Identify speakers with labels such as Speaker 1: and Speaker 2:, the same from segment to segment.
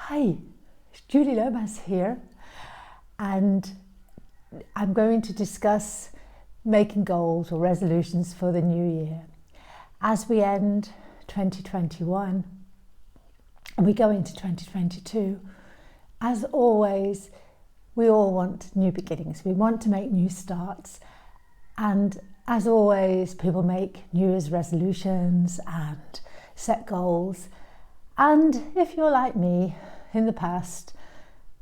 Speaker 1: Hi, it's Julie Lomas here, and I'm going to discuss making goals or resolutions for the new year. As we end 2021 and we go into 2022, as always, we all want new beginnings. We want to make new starts, and as always, people make New Year's resolutions and set goals. And if you're like me, in the past,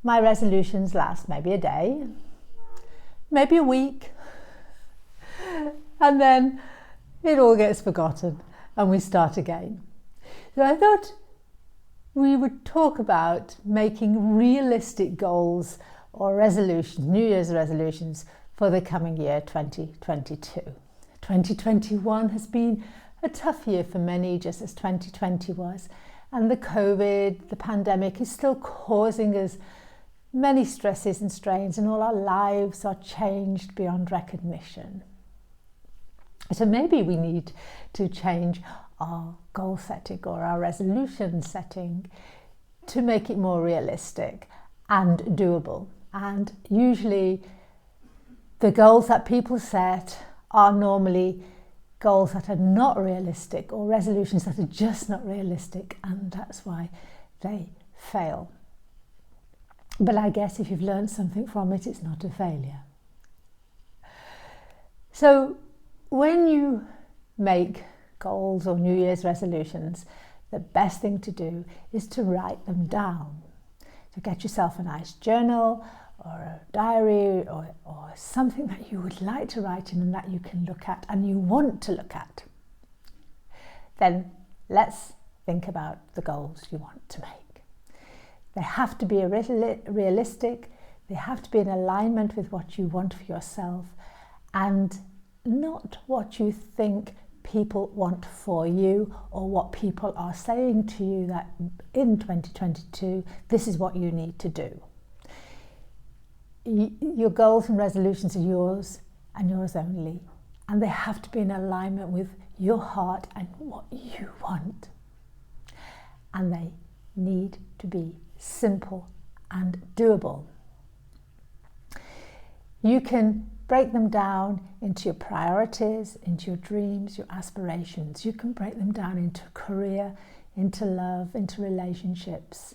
Speaker 1: my resolutions last maybe a day, maybe a week, and then it all gets forgotten and we start again. So I thought we would talk about making realistic goals or resolutions, New Year's resolutions for the coming year 2022. 2021 has been a tough year for many, just as 2020 was. And the COVID, the pandemic, is still causing us many stresses and strains, and all our lives are changed beyond recognition. So maybe we need to change our goal setting or our resolution setting to make it more realistic and doable. And usually the goals that people set are normally goals that are not realistic, or resolutions that are just not realistic, and that's why they fail. But I guess if you've learned something from it, it's not a failure. So when you make goals or New Year's resolutions, the best thing to do is to write them down. So get yourself a nice journal or a diary or something that you would like to write in and that you can look at and you want to look at. Then let's think about the goals you want to make. They have to be realistic, they have to be in alignment with what you want for yourself and not what you think people want for you or what people are saying to you that in 2022 this is what you need to do. Your goals and resolutions are yours and yours only, and they have to be in alignment with your heart and what you want. And they need to be simple and doable. You can break them down into your priorities, into your dreams, your aspirations. You can break them down into career, into love, into relationships,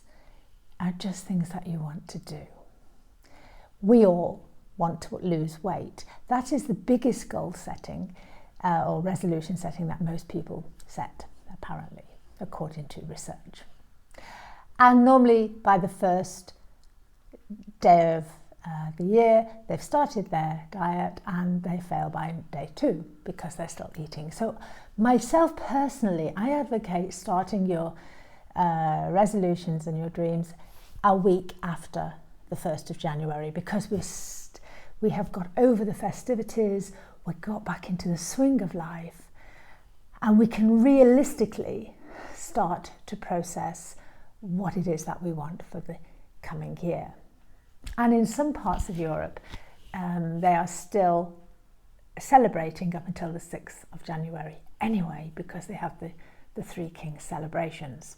Speaker 1: and just things that you want to do. We all want to lose weight. That is the biggest goal setting or resolution setting that most people set, apparently, according to research. And normally by the first day of the year, they've started their diet and they fail by day 2 because they're still eating. So myself personally, I advocate starting your resolutions and your dreams a week after the 1st of January, because we have got over the festivities, we got back into the swing of life, and we can realistically start to process what it is that we want for the coming year. And in some parts of Europe, they are still celebrating up until the 6th of January anyway, because they have the Three Kings celebrations.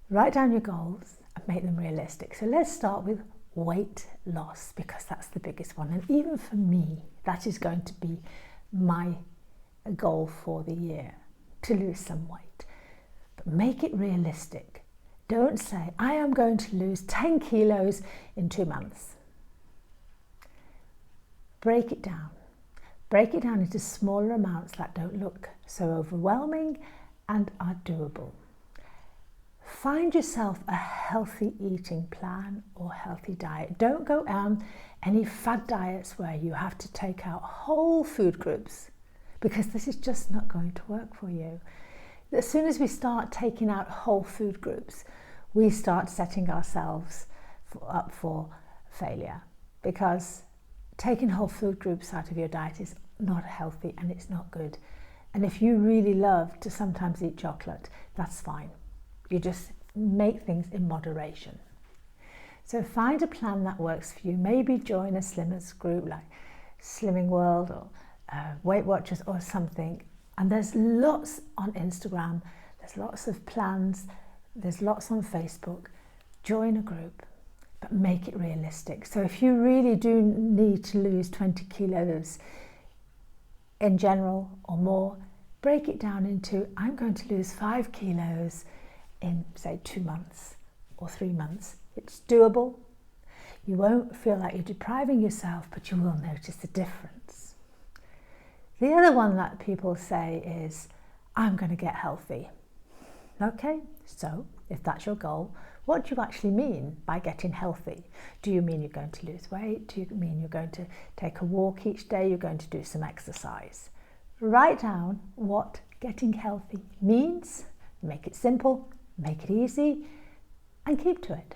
Speaker 1: Write down your goals and make them realistic. So let's start with weight loss, because that's the biggest one. And even for me, that is going to be my goal for the year, to lose some weight. But make it realistic. Don't say, I am going to lose 10 kilos in 2 months. Break it down. Break it down into smaller amounts that don't look so overwhelming and are doable. Find yourself a healthy eating plan or healthy diet. Don't go on any fad diets where you have to take out whole food groups, because this is just not going to work for you. As soon as we start taking out whole food groups, we start setting ourselves up for failure, because taking whole food groups out of your diet is not healthy and it's not good. And if you really love to sometimes eat chocolate, that's fine. You just make things in moderation. So find a plan that works for you. Maybe join a slimmers group like Slimming World or Weight Watchers or something. And there's lots on Instagram. There's lots of plans There's lots on Facebook. Join a group, but make it realistic. So if you really do need to lose 20 kilos in general or more, break it down into, I'm going to lose 5 kilos in, say, 2 months or 3 months. It's doable. You won't feel like you're depriving yourself, but you will notice the difference. The other one that people say is, I'm going to get healthy. Okay, so if that's your goal, what do you actually mean by getting healthy? Do you mean you're going to lose weight? Do you mean you're going to take a walk each day? You're going to do some exercise? Write down what getting healthy means, make it simple, make it easy, and keep to it.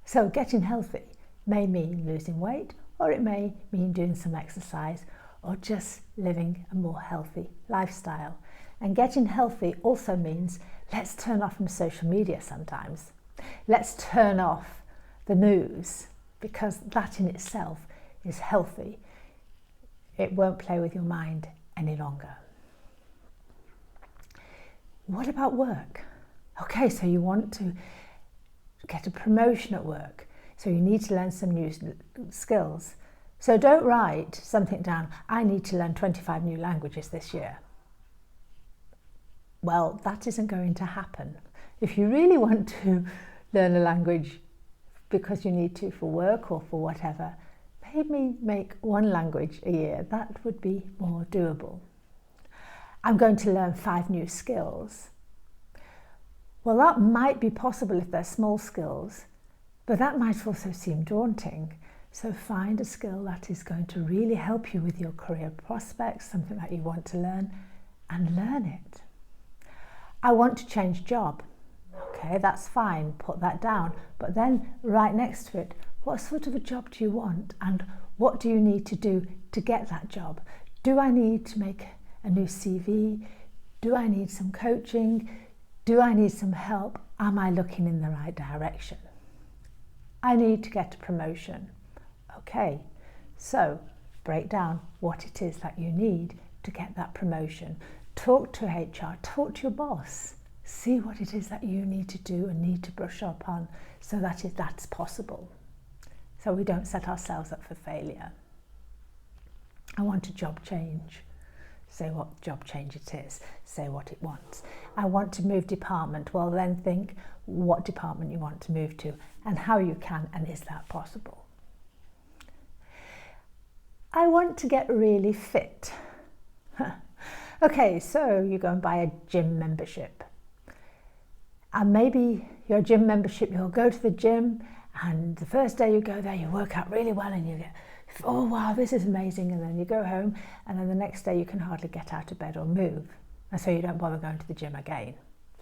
Speaker 1: So getting healthy may mean losing weight, or it may mean doing some exercise, or just living a more healthy lifestyle. And getting healthy also means let's turn off from social media sometimes. Let's turn off the news, because that in itself is healthy. It won't play with your mind any longer. What about work? Okay, so you want to get a promotion at work, so you need to learn some new skills. So don't write something down, I need to learn 25 new languages this year. Well, that isn't going to happen. If you really want to learn a language because you need to for work or for whatever, maybe make 1 language a year. That would be more doable. I'm going to learn 5 new skills. Well, that might be possible if they're small skills, but that might also seem daunting. So find a skill that is going to really help you with your career prospects, something that you want to learn, and learn it. I want to change job. Okay, that's fine, put that down. But then right next to it, what sort of a job do you want? And what do you need to do to get that job? Do I need to make a new CV? Do I need some coaching? Do I need some help? Am I looking in the right direction? I need to get a promotion. Okay, so break down what it is that you need to get that promotion. Talk to HR, talk to your boss. See what it is that you need to do and need to brush up on so that that's possible. So we don't set ourselves up for failure. I want a job change. Say what job change it is. Say what it wants. I want to move department. Well, then think what department you want to move to and how you can, and is that possible? I want to get really fit. Okay, so you go and buy a gym membership. And maybe your gym membership, you'll go to the gym and the first day you go there, you work out really well and you get, oh wow, this is amazing. And then you go home and then the next day you can hardly get out of bed or move. And so you don't bother going to the gym again.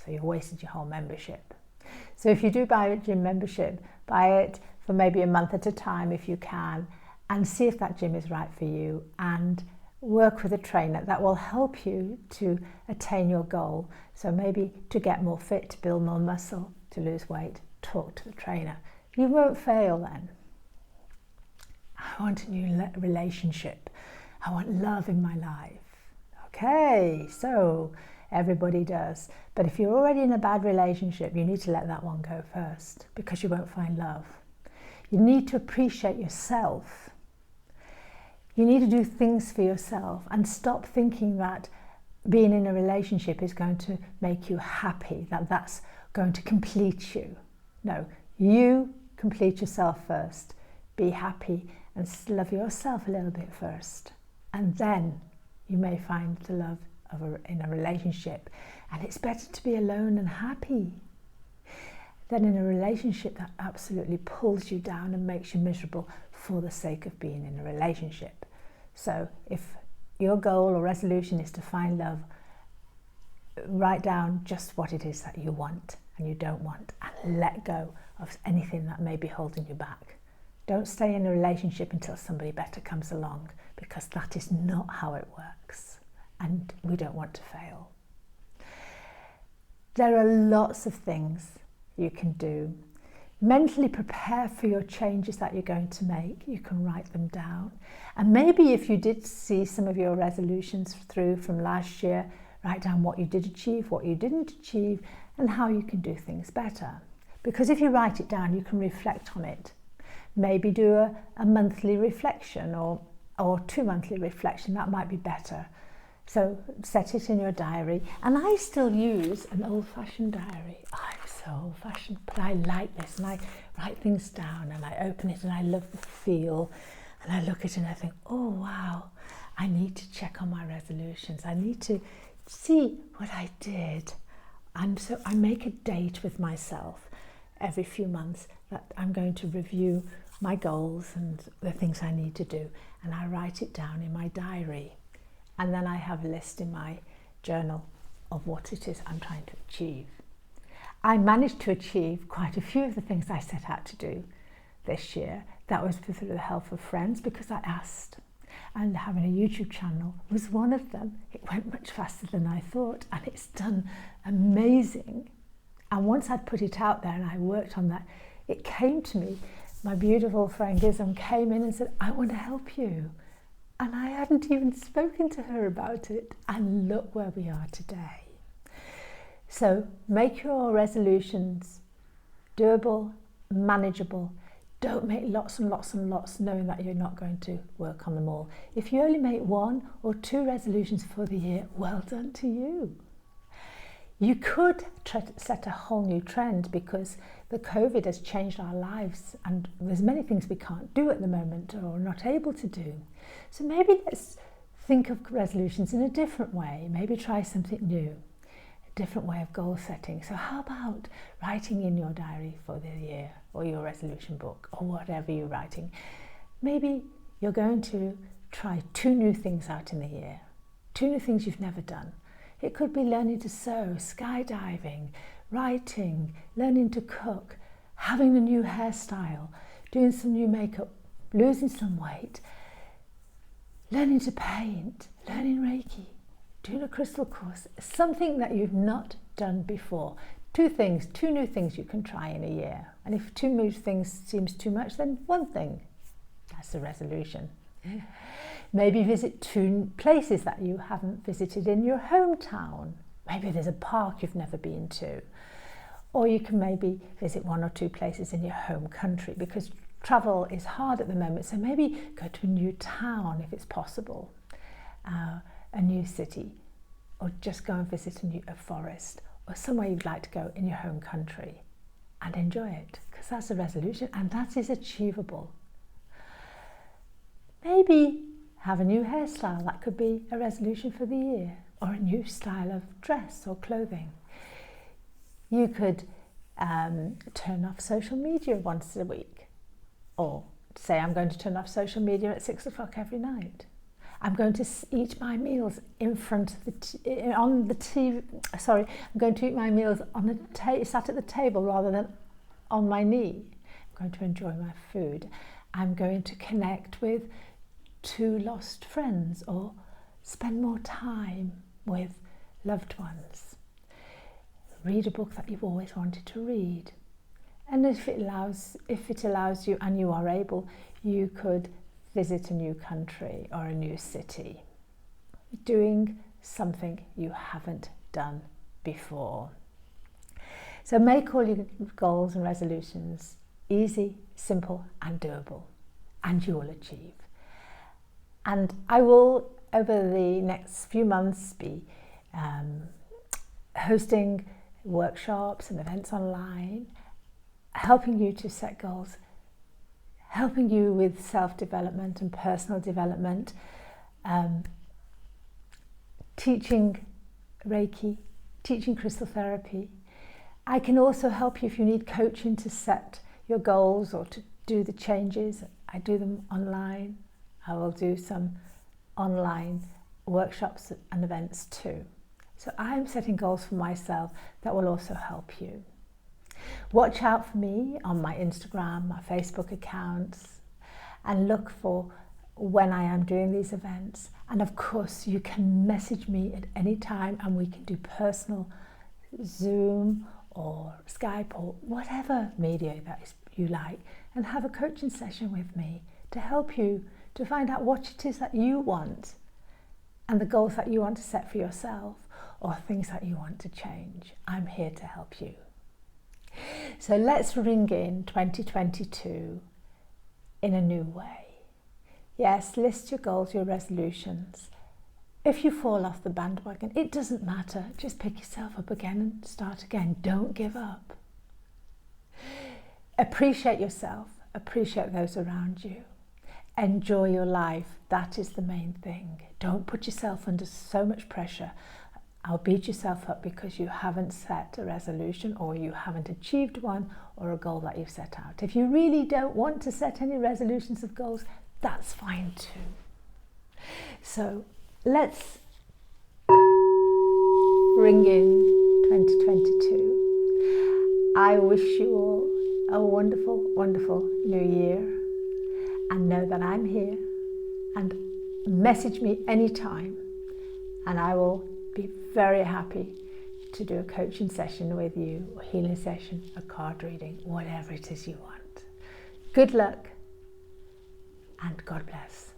Speaker 1: So you've wasted your whole membership. So if you do buy a gym membership, buy it for maybe a month at a time if you can, and see if that gym is right for you, and work with a trainer that will help you to attain your goal. So maybe to get more fit, to build more muscle, to lose weight, talk to the trainer. You won't fail then. I want a new relationship. I want love in my life. Okay, so everybody does. But if you're already in a bad relationship, you need to let that one go first, because you won't find love. You need to appreciate yourself. You need to do things for yourself and stop thinking that being in a relationship is going to make you happy, that that's going to complete you. No, you complete yourself first. Be happy and love yourself a little bit first. And then you may find the love in a relationship. And it's better to be alone and happy than in a relationship that absolutely pulls you down and makes you miserable for the sake of being in a relationship. So if your goal or resolution is to find love, write down just what it is that you want and you don't want, and let go of anything that may be holding you back. Don't stay in a relationship until somebody better comes along, because that is not how it works, and we don't want to fail. There are lots of things you can do. Mentally prepare for your changes that you're going to make. You can write them down. And maybe if you did see some of your resolutions through from last year, write down what you did achieve, what you didn't achieve, and how you can do things better. Because if you write it down, you can reflect on it. Maybe do a monthly reflection or 2 monthly reflection, that might be better. So set it in your diary. And I still use an old-fashioned diary. I'm so old-fashioned, but I like this, and I write things down and I open it and I love the feel, and I look at it and I think, oh wow, I need to check on my resolutions. I need to see what I did. And so I make a date with myself every few months that I'm going to review my goals and the things I need to do, and I write it down in my diary. And then I have a list in my journal of what it is I'm trying to achieve. I managed to achieve quite a few of the things I set out to do this year. That was through the help of friends, because I asked. And having a YouTube channel was one of them. It went much faster than I thought, and it's done amazing. And once I'd put it out there and I worked on that, it came to me. My beautiful friend Gizem came in and said, I want to help you. And I hadn't even spoken to her about it. And look where we are today. So make your resolutions doable, manageable. Don't make lots and lots and lots knowing that you're not going to work on them all. If you only make 1 or 2 resolutions for the year, well done to you. You could set a whole new trend, because the COVID has changed our lives and there's many things we can't do at the moment or are not able to do. So maybe let's think of resolutions in a different way. Maybe try something new, a different way of goal setting. So how about writing in your diary for the year, or your resolution book, or whatever you're writing? Maybe you're going to try 2 new things out in the year, 2 new things you've never done. It could be learning to sew, skydiving, writing, learning to cook, having a new hairstyle, doing some new makeup, losing some weight, learning to paint, learning Reiki, doing a crystal course, something that you've not done before. 2 new things you can try in a year. And if 2 new things seems too much, then 1 thing. That's a resolution. Maybe visit 2 places that you haven't visited in your hometown. Maybe there's a park you've never been to. Or you can maybe visit 1 or 2 places in your home country, because travel is hard at the moment. So maybe go to a new town if it's possible, a new city, or just go and visit a forest, or somewhere you'd like to go in your home country and enjoy it, because that's a resolution and that is achievable. Maybe have a new hairstyle. That could be a resolution for the year, or a new style of dress or clothing. You could turn off social media once a week, or say I'm going to turn off social media at 6 o'clock every night. I'm going to eat my meals in front of on the TV. Sorry, I'm going to eat my meals on sat at the table rather than on my knee. I'm going to enjoy my food. I'm going to connect with 2 lost friends, or spend more time with loved ones. Read a book that you've always wanted to read. And if it allows you and you are able, you could visit a new country or a new city. Doing something you haven't done before. So make all your goals and resolutions easy, simple and doable, and you will achieve. And I will, over the next few months, be hosting workshops and events online, helping you to set goals, helping you with self-development and personal development, teaching Reiki, teaching crystal therapy. I can also help you if you need coaching to set your goals or to do the changes. I do them online. I will do some online workshops and events too. So I'm setting goals for myself that will also help you. Watch out for me on my Instagram, my Facebook accounts, and look for when I am doing these events. And of course, you can message me at any time and we can do personal Zoom or Skype or whatever media that you like, and have a coaching session with me to help you to find out what it is that you want and the goals that you want to set for yourself. or things that you want to change. I'm here to help you. So let's ring in 2022 in a new way. Yes, list your goals, your resolutions. If you fall off the bandwagon, it doesn't matter. Just pick yourself up again and start again. Don't give up. Appreciate yourself. Appreciate those around you. Enjoy your life. That is the main thing. Don't put yourself under so much pressure. I'll beat yourself up because you haven't set a resolution, or you haven't achieved one, or a goal that you've set out. If you really don't want to set any resolutions of goals, that's fine too. So let's ring in 2022. I wish you all a wonderful, wonderful new year, and know that I'm here, and message me anytime, and I will be very happy to do a coaching session with you, a healing session, a card reading, whatever it is you want. Good luck and God bless.